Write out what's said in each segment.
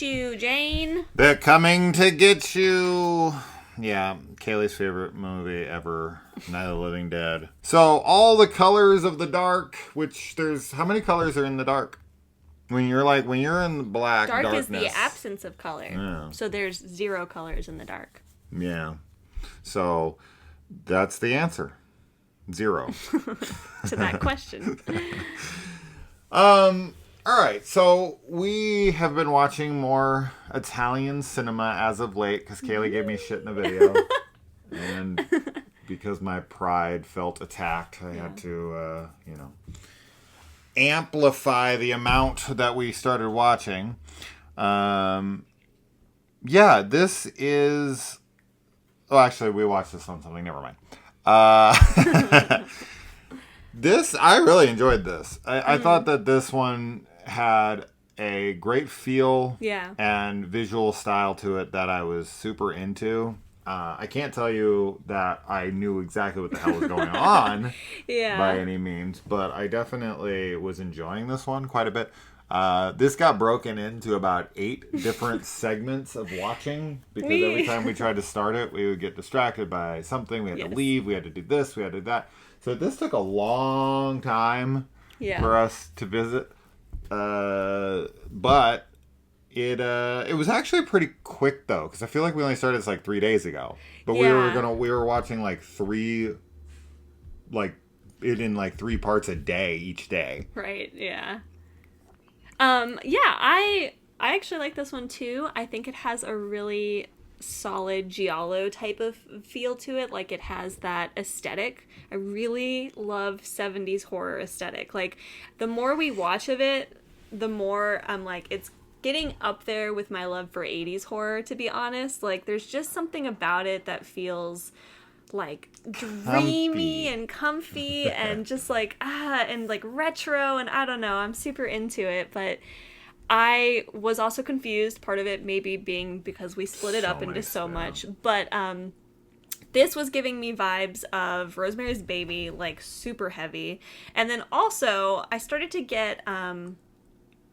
get you, Jane. They're coming to get you. Yeah, Kaylee's favorite movie ever, Night of the Living Dead. So, all the colors of the dark, which there's... How many colors are in the dark? When you're in the black darkness. Dark is the absence of color. Yeah. So there's 0 colors in the dark. Yeah. So, that's the answer. 0. To that question. All right, so we have been watching more Italian cinema as of late because Kaylee gave me shit in a video. And because my pride felt attacked, I had to, amplify the amount that we started watching. This is... Oh, actually, we watched this on something. Never mind. I really enjoyed this. I thought that this one had a great feel and visual style to it that I was super into. I can't tell you that I knew exactly what the hell was going on by any means, but I definitely was enjoying this one quite a bit. This got broken into about 8 different segments of watching because every time we tried to start it, we would get distracted by something. We had to leave. We had to do this. We had to do that. So this took a long time for us to visit. But it was actually pretty quick though, because I feel like we only started this like 3 days ago. But we were watching like 3 in 3 parts a day each day. Right, yeah. I actually like this one too. I think it has a really solid Giallo type of feel to it. Like, it has that aesthetic. I really love 70s horror aesthetic. Like, the more we watch of it, the more I'm like, it's getting up there with my love for 80s horror, to be honest. Like, there's just something about it that feels like dreamy and comfy and just like and like retro, and I don't know, I'm super into it. But I was also confused, part of it maybe being because we split it up into so much, but this was giving me vibes of Rosemary's Baby, like super heavy. And then also I started to get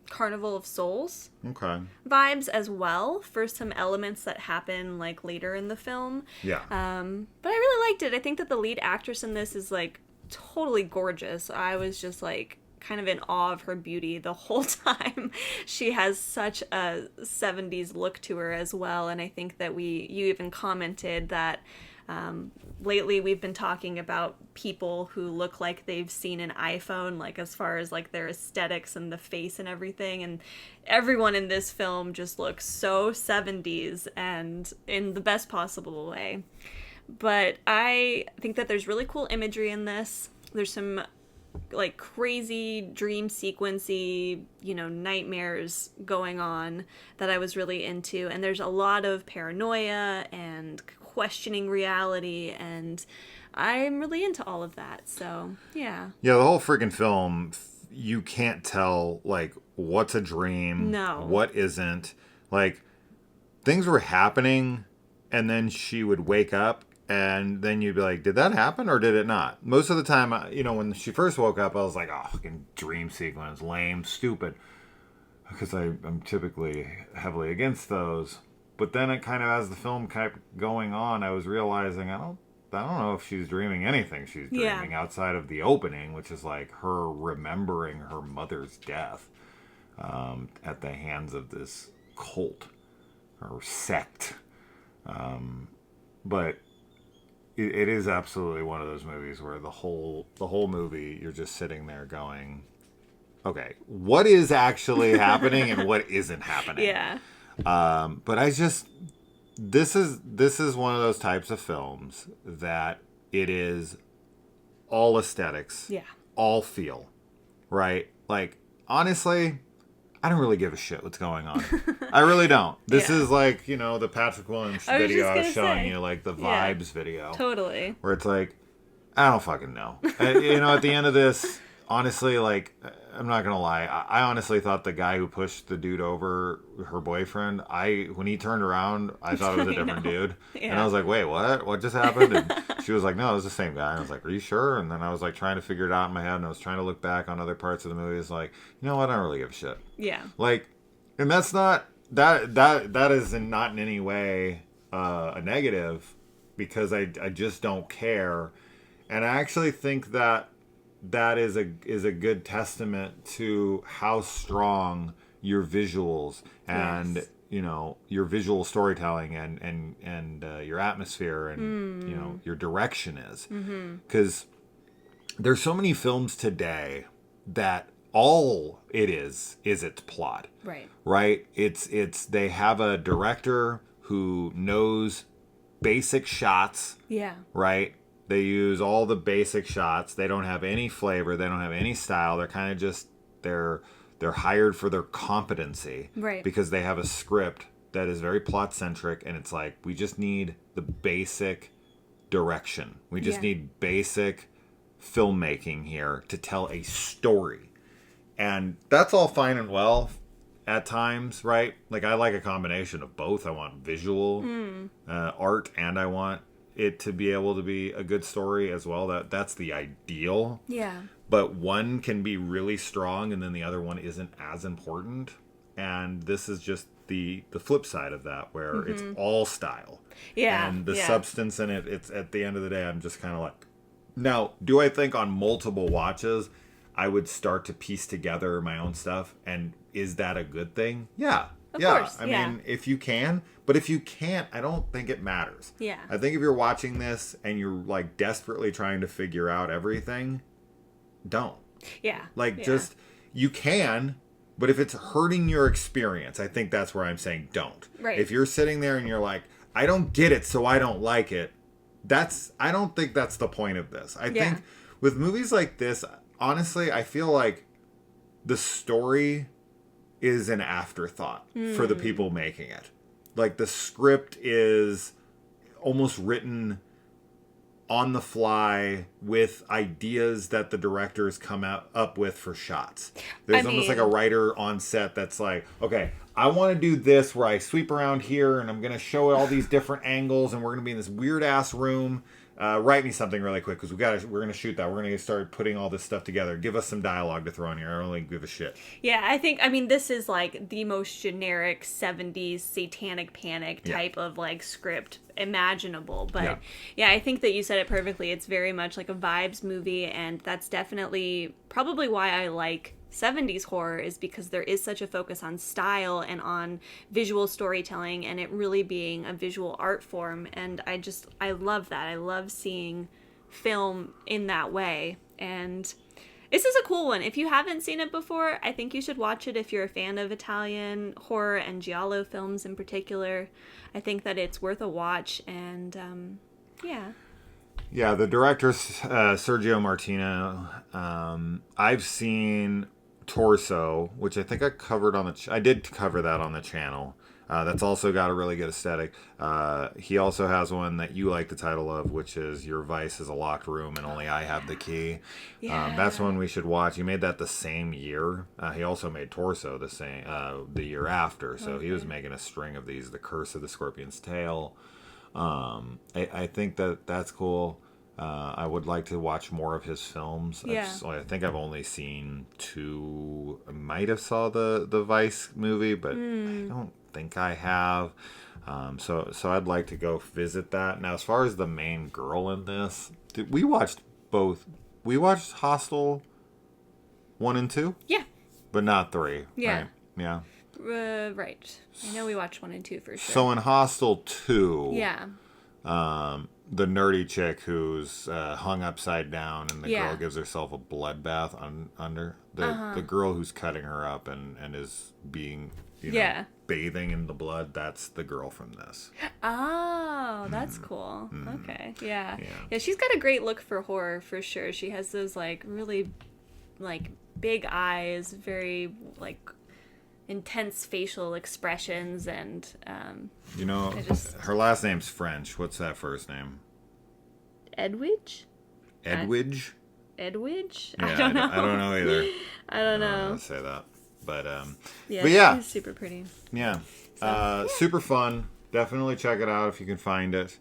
Carnival of Souls vibes as well for some elements that happen like later in the film. But I really liked it. I think that the lead actress in this is like totally gorgeous. I was just like kind of in awe of her beauty the whole time. She has such a 70s look to her as well, and I think that you even commented that lately we've been talking about people who look like they've seen an iPhone, like as far as like their aesthetics and the face and everything, and everyone in this film just looks so 70s and in the best possible way. But I think that there's really cool imagery in this. There's some like crazy dream sequency, nightmares going on that I was really into, and there's a lot of paranoia and questioning reality, and I'm really into all of that. So the whole freaking film, you can't tell like what's a dream, what isn't. Like, things were happening and then she would wake up and then you'd be like, did that happen or did it not? Most of the time, when she first woke up, I was like, oh, fucking dream sequence, lame, stupid, because I'm typically heavily against those. But then it kind of, as the film kept going on, I was realizing I don't know if she's dreaming anything she's dreaming outside of the opening, which is like her remembering her mother's death at the hands of this cult or sect. But it is absolutely one of those movies where the whole movie you're just sitting there going, okay, what is actually happening and what isn't happening? But this is one of those types of films that it is all aesthetics, all feel, right? Like, honestly, I don't really give a shit what's going on. I really don't. This is like, the Patrick Williams video I was showing you, like the Vibes video. Totally. Where it's like, I don't fucking know. At the end of this, honestly, like, I'm not going to lie. I honestly thought the guy who pushed the dude over, her boyfriend, when he turned around, I thought it was a different dude. And I was like, wait, what? What just happened? And she was like, no, it was the same guy. And I was like, are you sure? And then I was like trying to figure it out in my head, and I was trying to look back on other parts of the movie. It's like, you know what? I don't really give a shit. Like, and that's not that is not in any way a negative, because I just don't care, and I actually think that is a good testament to how strong your visuals and Yes. your visual storytelling and your atmosphere and your direction is, because there's so many films today that all it is its plot. Right? It's they have a director who knows basic shots. Yeah. Right? They use all the basic shots. They don't have any flavor. They don't have any style. They're kind of just they're hired for their competency. Right. Because they have a script that is very plot centric, and it's like, we just need the basic direction. We just need basic filmmaking here to tell a story. And that's all fine and well at times, right? Like, I like a combination of both. I want visual art, and I want it to be able to be a good story as well. That's the ideal. Yeah. But one can be really strong, and then the other one isn't as important. And this is just the flip side of that, where it's all style. Yeah. And the substance in it, it's at the end of the day, I'm just kind of like... Now, do I think on multiple watches I would start to piece together my own stuff? And is that a good thing? Yeah. Of course. I mean, if you can. But if you can't, I don't think it matters. Yeah. I think if you're watching this and you're like desperately trying to figure out everything, don't. Yeah. Like, just, you can, but if it's hurting your experience, I think that's where I'm saying don't. Right. If you're sitting there and you're like, I don't get it, so I don't like it, I don't think that's the point of this. I think with movies like this, honestly, I feel like the story is an afterthought for the people making it. Like, the script is almost written on the fly with ideas that the directors come up with for shots. There's almost like a writer on set that's like, okay, I want to do this where I sweep around here and I'm going to show all these different angles and we're going to be in this weird ass room. Write me something really quick, because we're going to shoot that. We're going to start putting all this stuff together. Give us some dialogue to throw in here. I don't really give a shit. Yeah, I mean, this is like the most generic 70s satanic panic type of like script imaginable. But yeah, I think that you said it perfectly. It's very much like a vibes movie, and that's definitely probably why I like 70s horror, is because there is such a focus on style and on visual storytelling, and it really being a visual art form. And I love that. I love seeing film in that way. And this is a cool one. If you haven't seen it before, I think you should watch it if you're a fan of Italian horror and Giallo films in particular. I think that it's worth a watch. And yeah, the director, Sergio Martino. I've seen Torso, which I think I covered on I did cover that on the channel. That's also got a really good aesthetic. He also has one that you like the title of, which is Your Vice is a Locked Room and Only I Have the Key. That's one we should watch. He made that the same year. He also made Torso the year after. So he was making a string of these. The Curse of the Scorpion's Tail. I think that's cool. I would like to watch more of his films. I think I've only seen 2. I might have saw the Vice movie, but I don't think I have. So I'd like to go visit that. Now, as far as the main girl in this, we watched both. We watched Hostel 1 and 2? Yeah. But not 3. Yeah. Right? Yeah. Right. I know we watched 1 and 2 for sure. So in Hostel 2... Yeah. The nerdy chick who's hung upside down, and the girl gives herself a bloodbath under the girl who's cutting her up and is being bathing in the blood. That's the girl from this. Oh, that's cool. Okay, yeah. She's got a great look for horror for sure. She has those like really like big eyes, very like intense facial expressions, and her last name's French. What's that first name? Edwidge? Edwidge? Edwidge? Yeah, I don't know. I don't know either. I don't know. I don't know how to say that. But she's super pretty. Yeah. Super fun. Definitely check it out if you can find it.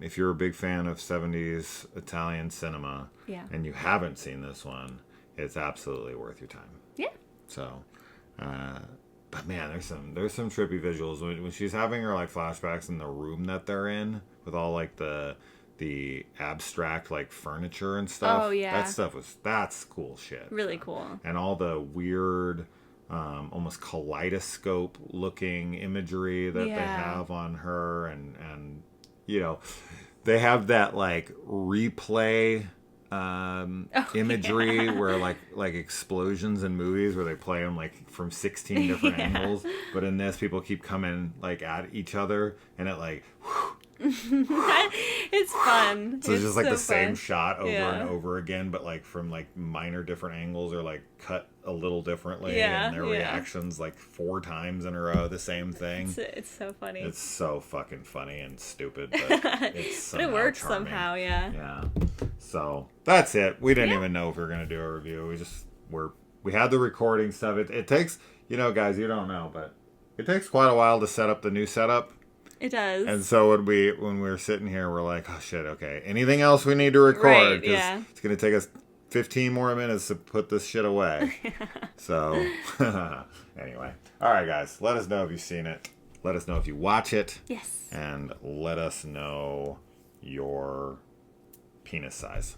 If you're a big fan of 70s Italian cinema and you haven't seen this one, it's absolutely worth your time. Yeah. So, But man, there's some trippy visuals when she's having her like flashbacks in the room that they're in with all like the abstract like furniture and stuff. Oh yeah, that's cool shit. Really cool. And all the weird, almost kaleidoscope looking imagery that they have on her, and you know, they have that like replay imagery where like explosions in movies where they play them like from 16 different angles, but in this people keep coming like at each other and it like it's fun. So it's just like so the same fun. shot over and over again, but like from like minor different angles or like cut a little differently, and their reactions like 4 times in a row, the same thing. It's so funny. It's so fucking funny and stupid, but it's but it works charming. somehow, yeah. Yeah. So that's it. We didn't even know if we were gonna do a review. We had the recording stuff. It takes, you know, guys, you don't know, but it takes quite a while to set up the new setup. It does. And so when we were sitting here, we're like, oh shit, okay. Anything else we need to record? Right, yeah. It's going to take us 15 more minutes to put this shit away. So, anyway. All right, guys. Let us know if you've seen it. Let us know if you watch it. Yes. And let us know your penis size.